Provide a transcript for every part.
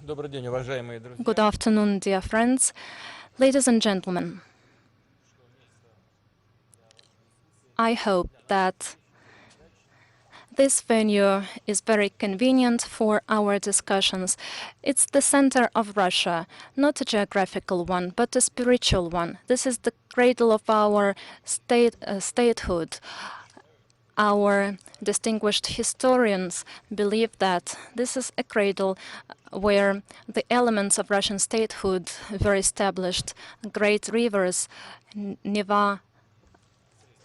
Good afternoon, dear friends. Ladies and gentlemen, I hope that this venue is very convenient for our discussions. It's the center of Russia, not a geographical one, but a spiritual one. This is the cradle of our statehood. Our distinguished historians believe that this is a cradle where the elements of Russian statehood were established. Great rivers, Neva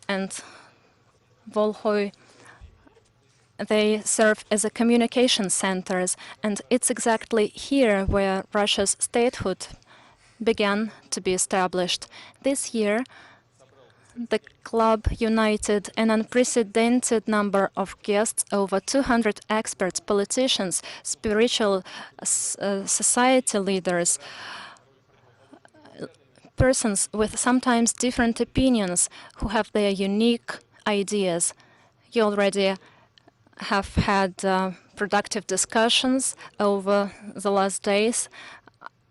and Volkhoi, they serve as a communication centers, and it's exactly here where Russia's statehood began to be established. This year, the club united an unprecedented number of guests, over 200 experts, politicians, spiritual society leaders, persons with sometimes different opinions who have their unique ideas. You already have had productive discussions over the last days.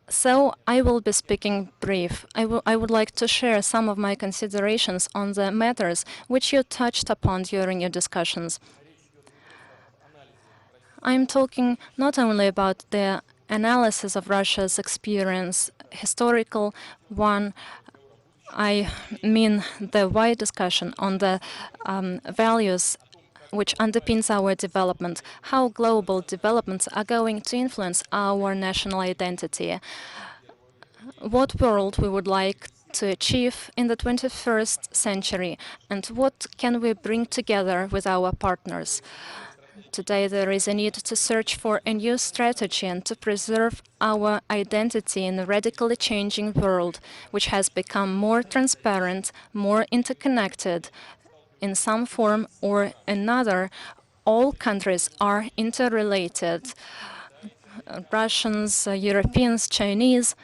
So I will be speaking brief. I would like to share some of my considerations on the matters which you touched upon during your discussions. I'm talking not only about the analysis of Russia's experience, historical one. I mean the wide discussion on the values which underpins our development, how global developments are going to influence our national identity, what world we would like to achieve in the 21st century, and what can we bring together with our partners. Today there is a need to search for a new strategy and to preserve our identity in a radically changing world, which has become more transparent, more interconnected. In some form or another, all countries are interrelated. Russians, Europeans, Chinese,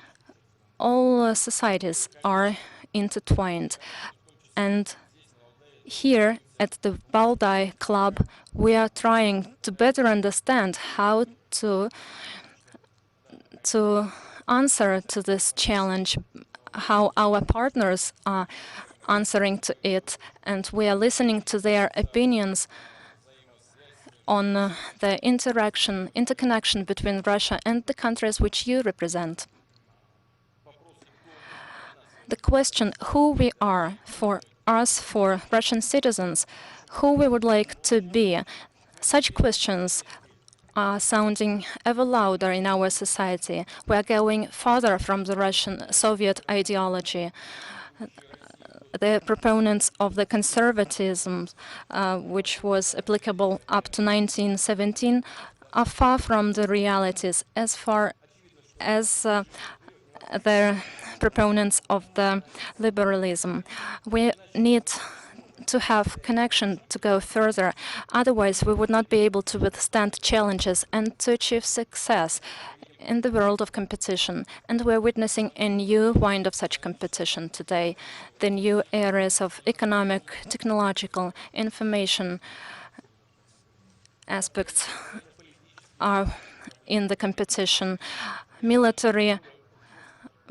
all societies are intertwined. And here at the Valdai Club, we are trying to better understand how to answer to this challenge, how our partners are answering to it, and we are listening to their opinions on the interconnection between Russia and the countries which you represent. The question who we are for us, for Russian citizens, who we would like to be, such questions are sounding ever louder in our society. We are going farther from the Russian Soviet ideology. The proponents of the conservatism, which was applicable up to 1917, are far from the realities as far as the proponents of the liberalism. We need to have connection to go further. Otherwise, we would not be able to withstand challenges and to achieve success in the world of competition. And we're witnessing a new wind of such competition today. The new areas of economic, technological, information aspects are in the competition. Military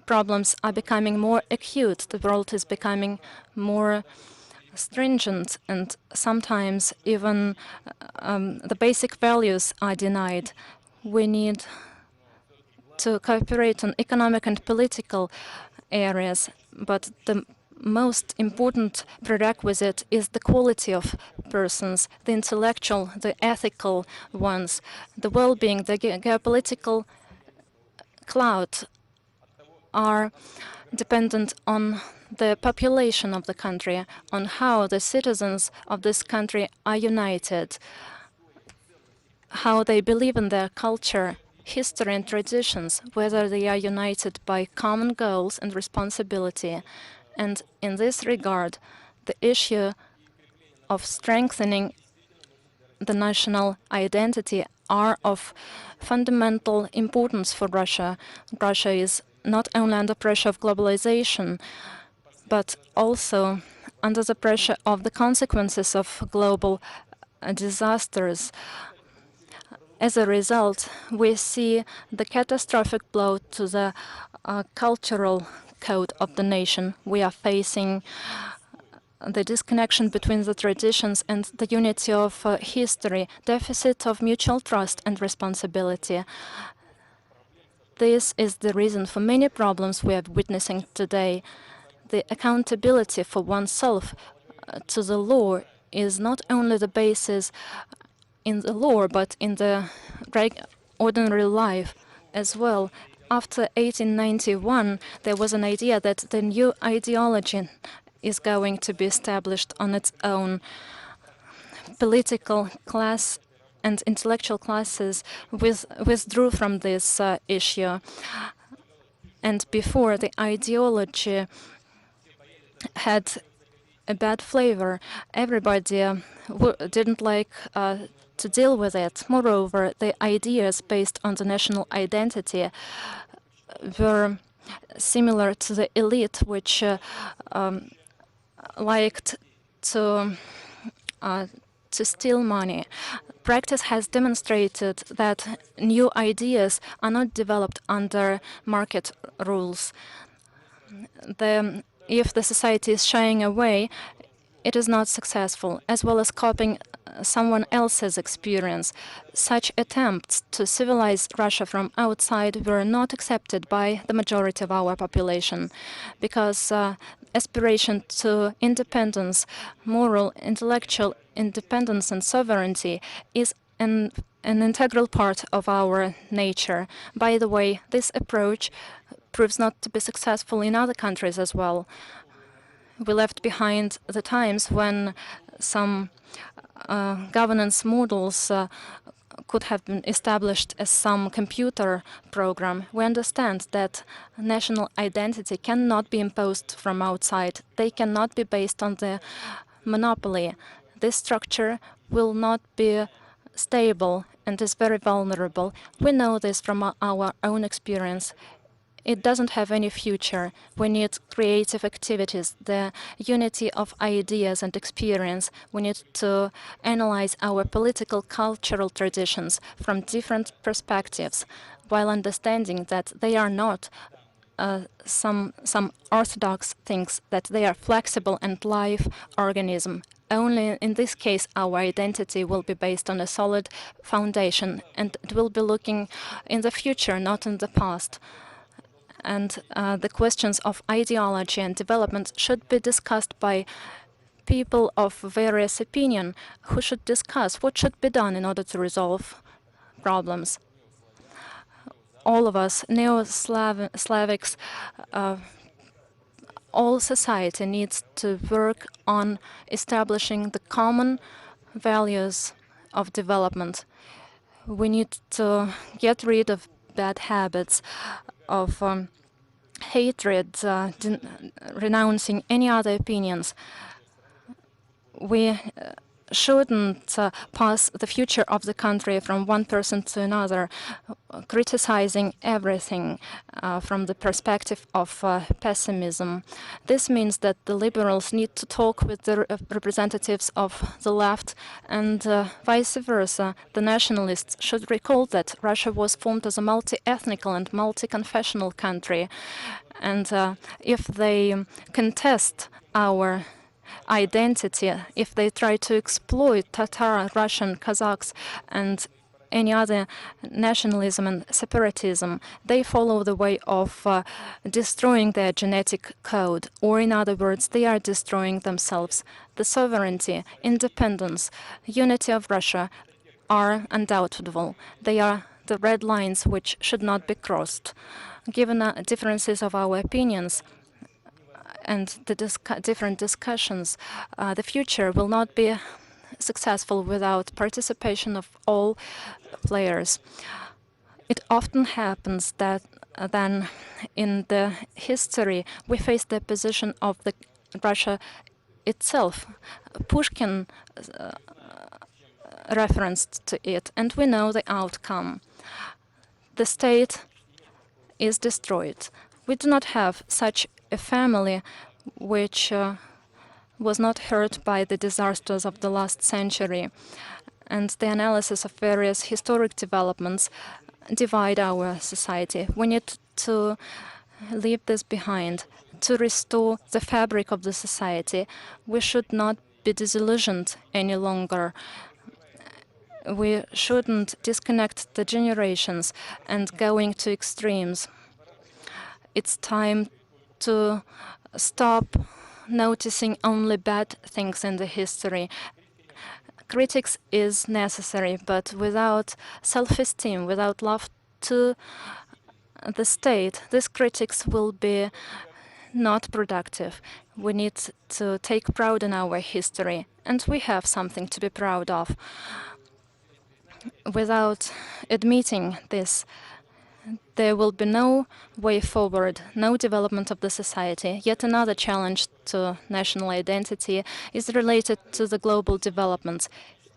problems are becoming more acute. The world is becoming more stringent, and sometimes even the basic values are denied. We need to cooperate on economic and political areas, but the most important prerequisite is the quality of persons, the intellectual, the ethical ones, the well-being, the geopolitical cloud are dependent on the population of the country, on how the citizens of this country are united, how they believe in their culture, history and traditions, whether they are united by common goals and responsibility. And in this regard, the issue of strengthening the national identity are of fundamental importance for Russia. Russia is not only under pressure of globalization, but also under the pressure of the consequences of global disasters. As a result, we see the catastrophic blow to the cultural code of the nation. We are facing the disconnection between the traditions and the unity of history, deficit of mutual trust and responsibility. This is the reason for many problems we are witnessing today. The accountability for oneself to the law is not only the basis in the law, but in the ordinary life as well. After 1891, there was an idea that the new ideology is going to be established on its own. Political class and intellectual classes withdrew from this issue. And before, the ideology had a bad flavor. Everybody didn't like to deal with it. Moreover, the ideas based on the national identity were similar to the elite, which liked to steal money. Practice has demonstrated that new ideas are not developed under market rules. If the society is shying away, it is not successful, as well as copying someone else's experience. Such attempts to civilize Russia from outside were not accepted by the majority of our population, because aspiration to independence, moral, intellectual independence and sovereignty is an integral part of our nature. By the way, this approach proves not to be successful in other countries as well. We left behind the times when some governance models could have been established as some computer program. We understand that national identity cannot be imposed from outside. They cannot be based on the monopoly. This structure will not be stable and is very vulnerable. We know this from our own experience. It doesn't have any future. We need creative activities, the unity of ideas and experience. We need to analyze our political, cultural traditions from different perspectives, while understanding that they are not some orthodox things, that they are flexible and live organism. Only in this case our identity will be based on a solid foundation, and it will be looking in the future, not in the past. And the questions of ideology and development should be discussed by people of various opinion who should discuss what should be done in order to resolve problems. All of us, Neo-Slavics, all society needs to work on establishing the common values of development. We need to get rid of bad habits, of hatred, renouncing any other opinions. We shouldn't pass the future of the country from one person to another, criticizing everything from the perspective of pessimism. This means that the liberals need to talk with the representatives of the left, and vice versa. The nationalists should recall that Russia was formed as a multi-ethnical and multi-confessional country. And if they contest our identity, if they try to exploit Tatar, Russian, Kazakhs, and any other nationalism and separatism, they follow the way of destroying their genetic code, or in other words, they are destroying themselves. The sovereignty, independence, unity of Russia are undoubtable. They are the red lines which should not be crossed. Given the differences of our opinions and the different discussions, the future will not be successful without participation of all players. It often happens that then in the history we face the opposition of the Russia itself. Pushkin referenced to it, and we know the outcome. The state is destroyed. We do not have such a family which was not hurt by the disasters of the last century. and the analysis of various historic developments divide our society. We need to leave this behind. To restore the fabric of the society, we should not be disillusioned any longer. We shouldn't disconnect the generations and going to extremes. It's time to stop noticing only bad things in the history. Critics is necessary, but without self-esteem, without love to the state, these critics will be not productive. We need to take pride in our history, and we have something to be proud of. Without admitting this, there will be no way forward, no development of the society. Yet another challenge to national identity is related to the global developments.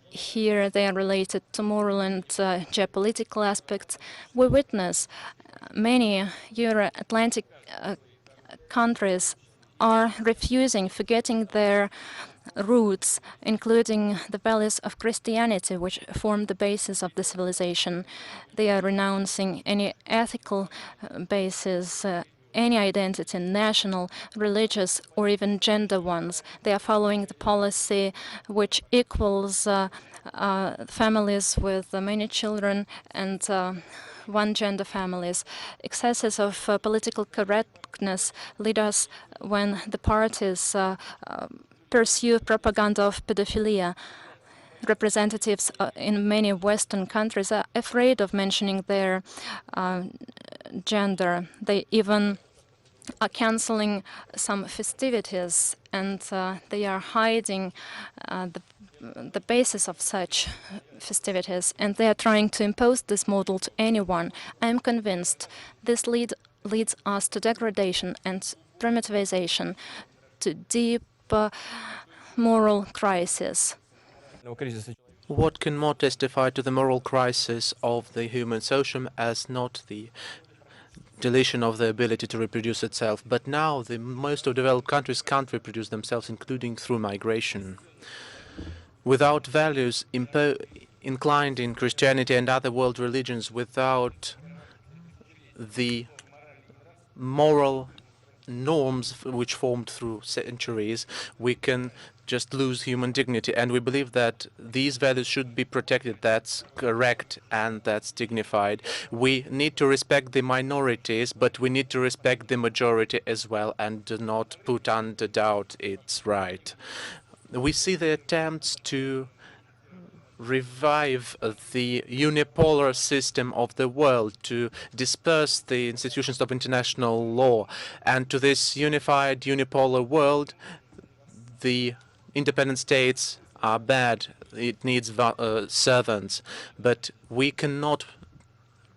Here they are related to moral and geopolitical aspects. We witness many Euro-Atlantic countries are refusing, forgetting their roots, including the values of Christianity, which form the basis of the civilization. They are renouncing any ethical basis, any identity, national, religious, or even gender ones. They are following the policy which equals families with many children and one-gender families. Excesses of political correctness lead us when the parties pursue propaganda of pedophilia. Representatives in many Western countries are afraid of mentioning their gender. They even are canceling some festivities, and they are hiding the basis of such festivities, and they are trying to impose this model to anyone. I am convinced this leads us to degradation and primitivization, to deep moral crisis. What can more testify to the moral crisis of the human socium as not the deletion of the ability to reproduce itself? But now the most of developed countries can't reproduce themselves, including through migration. Without values inclined in Christianity and other world religions, without the moral norms which formed through centuries, we can just lose human dignity. And we believe that these values should be protected. That's correct and that's dignified. We need to respect the minorities, but we need to respect the majority as well and do not put under doubt its right. We see the attempts to revive the unipolar system of the world, to disperse the institutions of international law. And to this unified unipolar world, the independent states are bad. It needs servants. But we cannot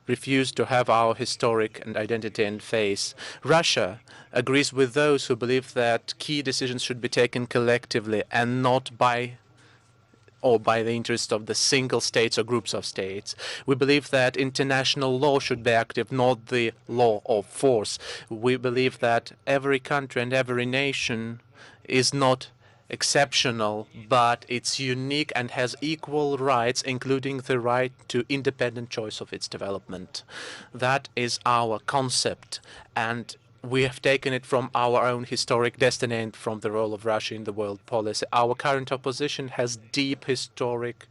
refuse to have our historic and identity and face. Russia agrees with those who believe that key decisions should be taken collectively and not by the interest of the single states or groups of states. We believe that international law should be active, not the law of force. We believe that every country and every nation is not exceptional, but it's unique and has equal rights, including the right to independent choice of its development. That is our concept, and we have taken it from our own historic destiny and from the role of Russia in the world policy. Our current opposition has deep historic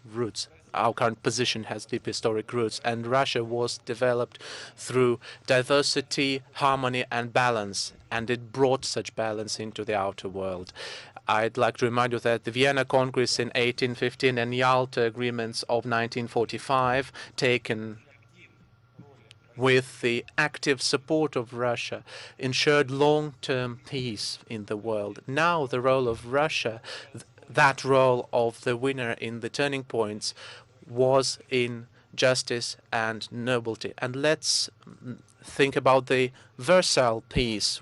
roots. Our current position has deep historic roots, and Russia was developed through diversity, harmony, and balance, and it brought such balance into the outer world. I'd like to remind you that the Vienna Congress in 1815 and Yalta agreements of 1945, taken with the active support of Russia, ensured long-term peace in the world. Now the role of Russia, that role of the winner in the turning points, was in justice and nobility. And let's think about the Versailles peace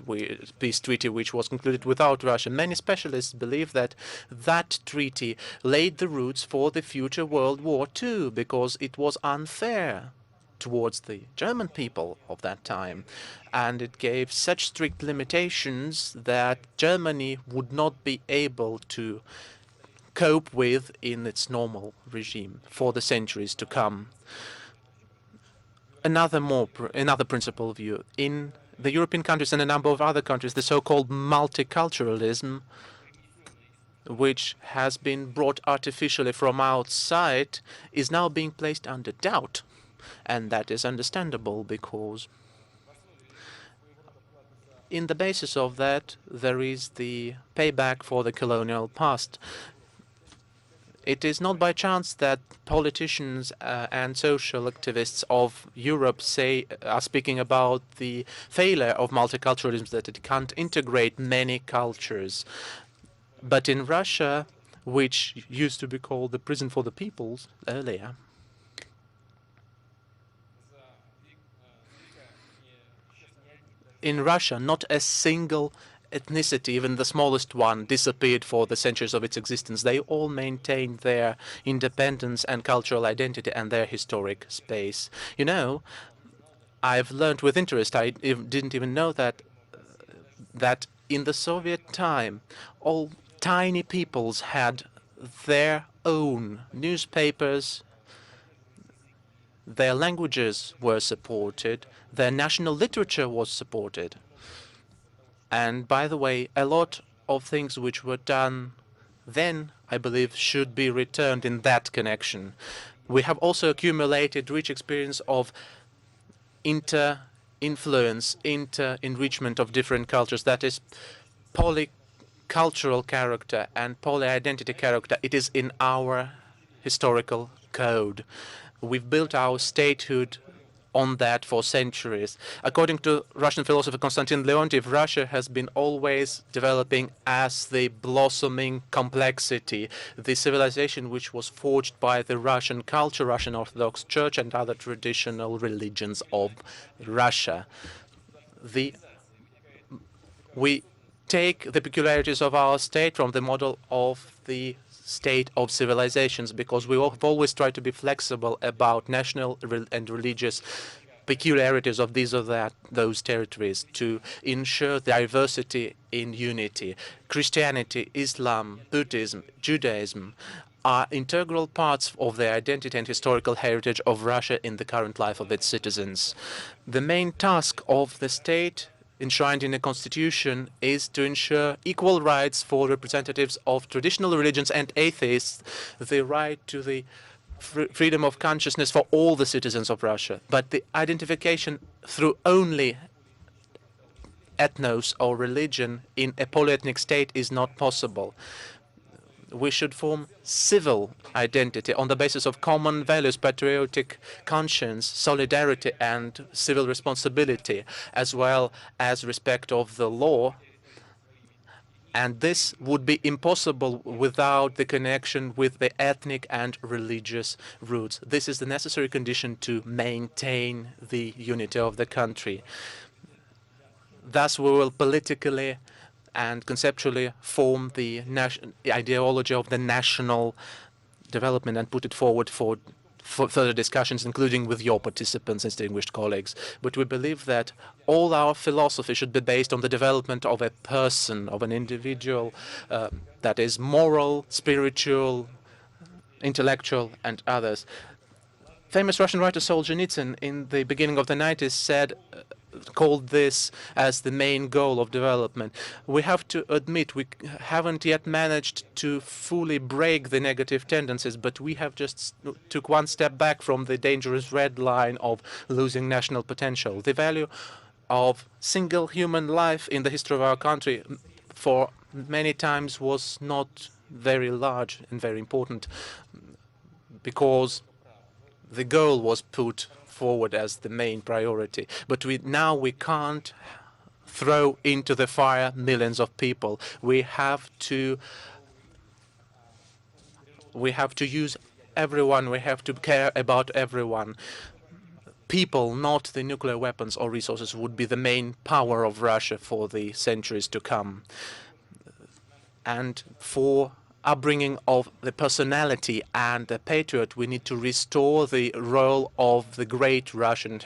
treaty, which was concluded without Russia. Many specialists believe that that treaty laid the roots for the future World War II because it was unfair towards the German people of that time, and it gave such strict limitations that Germany would not be able to cope with in its normal regime for the centuries to come. Another principal view in the European countries and a number of other countries, the so-called multiculturalism, which has been brought artificially from outside, is now being placed under doubt. And that is understandable because in the basis of that, there is the payback for the colonial past. It is not by chance that politicians and social activists of Europe are speaking about the failure of multiculturalism, that it can't integrate many cultures. But in Russia, which used to be called the prison for the peoples earlier, in Russia, not a single ethnicity, even the smallest one, disappeared for the centuries of its existence. They all maintained their independence and cultural identity and their historic space. You know, I've learned with interest, I didn't even know that in the Soviet time, all tiny peoples had their own newspapers, their languages were supported, their national literature was supported. And by the way, a lot of things which were done then, I believe, should be returned in that connection. We have also accumulated rich experience of inter-influence, inter-enrichment of different cultures. That is polycultural character and poly-identity character. It is in our historical code. We've built our statehood on that for centuries. According to Russian philosopher Konstantin Leontiev, Russia has been always developing as the blossoming complexity, the civilization which was forged by the Russian culture, Russian Orthodox Church, and other traditional religions of Russia. We take the peculiarities of our state from the model of the state of civilizations, because we have always tried to be flexible about national and religious peculiarities of these or those territories to ensure diversity in unity. Christianity, Islam, Buddhism, Judaism are integral parts of the identity and historical heritage of Russia in the current life of its citizens. The main task of the state enshrined in the constitution is to ensure equal rights for representatives of traditional religions and atheists, the right to the freedom of consciousness for all the citizens of Russia. But the identification through only ethnos or religion in a polyethnic state is not possible. We should form civil identity on the basis of common values, patriotic conscience, solidarity, and civil responsibility, as well as respect of the law. And this would be impossible without the connection with the ethnic and religious roots. This is the necessary condition to maintain the unity of the country. Thus, we will politically and conceptually form the ideology of the national development and put it forward for further discussions, including with your participants, distinguished colleagues. But we believe that all our philosophy should be based on the development of a person, of an individual that is moral, spiritual, intellectual, and others. Famous Russian writer Solzhenitsyn in the beginning of the 90s called this as the main goal of development. We have to admit we haven't yet managed to fully break the negative tendencies, but we have just took one step back from the dangerous red line of losing national potential. The value of single human life in the history of our country for many times was not very large and very important, because the goal was put forward as the main priority. But now we can't throw into the fire millions of people. We have to use everyone. We have to care about everyone. People, not the nuclear weapons or resources, would be the main power of Russia for the centuries to come. And for upbringing of the personality and the patriot. We need to restore the role of the great Russian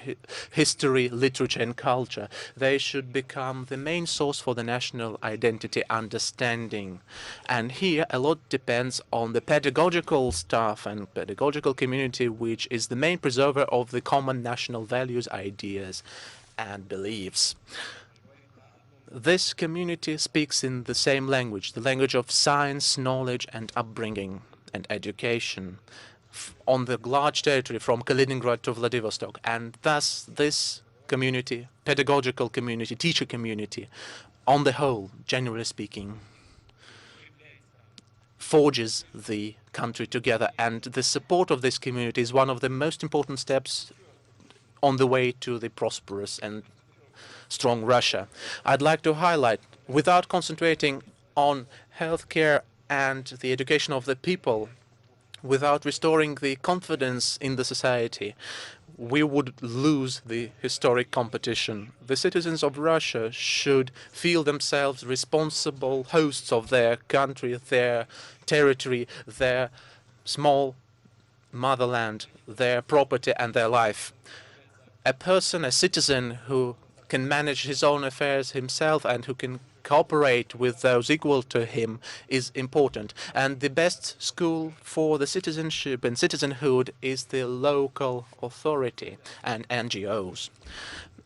history, literature, and culture. They should become the main source for the national identity understanding. And here a lot depends on the pedagogical staff and pedagogical community, which is the main preserver of the common national values, ideas, and beliefs. This community speaks in the same language, the language of science, knowledge, and upbringing and education on the large territory from Kaliningrad to Vladivostok. And thus this community, pedagogical community, teacher community, on the whole, generally speaking, forges the country together. And the support of this community is one of the most important steps on the way to the prosperous and strong Russia. I'd like to highlight, without concentrating on healthcare and the education of the people, without restoring the confidence in the society, we would lose the historic competition. The citizens of Russia should feel themselves responsible hosts of their country, their territory, their small motherland, their property, and their life. A person, a citizen who can manage his own affairs himself and who can cooperate with those equal to him is important. And the best school for the citizenship and citizenhood is the local authority and NGOs.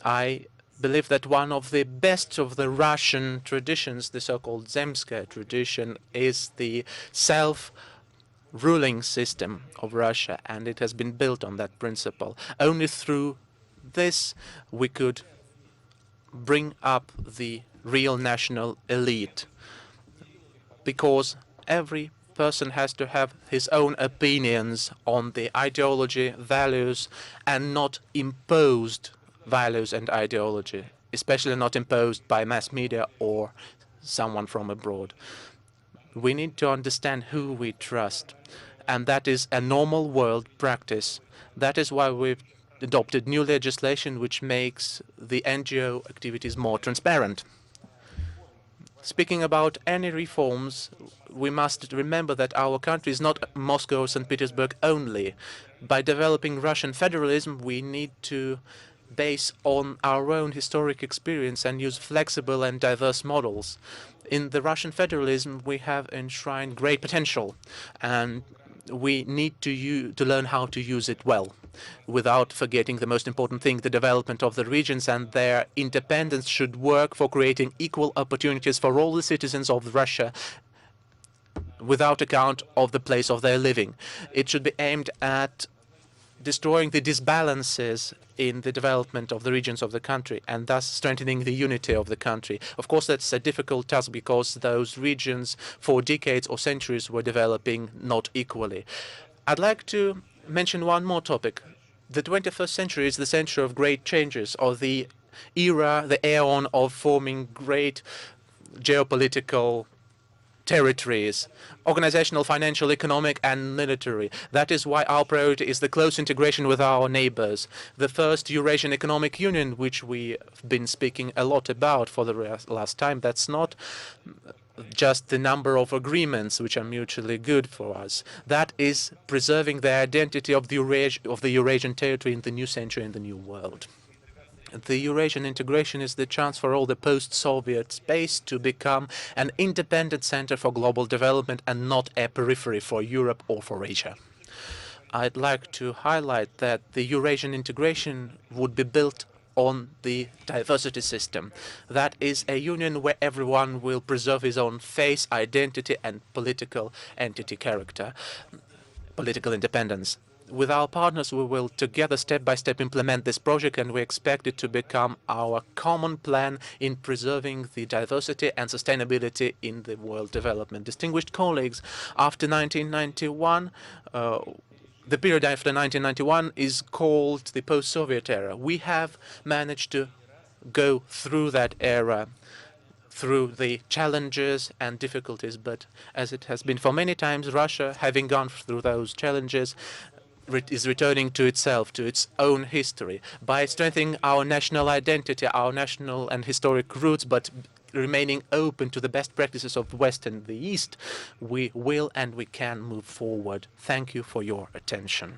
I believe that one of the best of the Russian traditions, the so-called Zemskaya tradition, is the self-ruling system of Russia, and it has been built on that principle. Only through this we could bring up the real national elite, because every person has to have his own opinions on the ideology, values, and not imposed values and ideology, especially not imposed by mass media or someone from abroad. We need to understand who we trust, and that is a normal world practice. That is why we've adopted new legislation which makes the NGO activities more transparent. Speaking about any reforms, we must remember that our country is not Moscow or St. Petersburg only. By developing Russian federalism, we need to base on our own historic experience and use flexible and diverse models. In the Russian federalism, we have enshrined great potential, and we need to learn how to use it well, without forgetting the most important thing, the development of the regions and their independence should work for creating equal opportunities for all the citizens of Russia without account of the place of their living. It should be aimed at destroying the disbalances in the development of the regions of the country and thus strengthening the unity of the country. Of course, that's a difficult task because those regions for decades or centuries were developing not equally. I'd like to mention one more topic. The 21st century is the century of great changes, or the era, the aeon of forming great geopolitical territories, organizational, financial, economic, and military. That is why our priority is the close integration with our neighbors. The first Eurasian Economic Union, which we've been speaking a lot about for the last time, that's not just the number of agreements which are mutually good for us. That is preserving the identity of the Eurasian territory in the new century, in the new world. The Eurasian integration is the chance for all the post-Soviet space to become an independent center for global development and not a periphery for Europe or for Asia. I'd like to highlight that the Eurasian integration would be built on the diversity system. That is a union where everyone will preserve his own face, identity, and political entity character, political independence. With our partners, we will together step by step implement this project, and we expect it to become our common plan in preserving the diversity and sustainability in the world development. Distinguished colleagues, after 1991, the period after 1991 is called the post-Soviet era. We have managed to go through that era, through the challenges and difficulties, but as it has been for many times, Russia, having gone through those challenges, is returning to itself, to its own history, by strengthening our national identity, our national and historic roots, but remaining open to the best practices of the West and the East, we will and we can move forward. Thank you for your attention.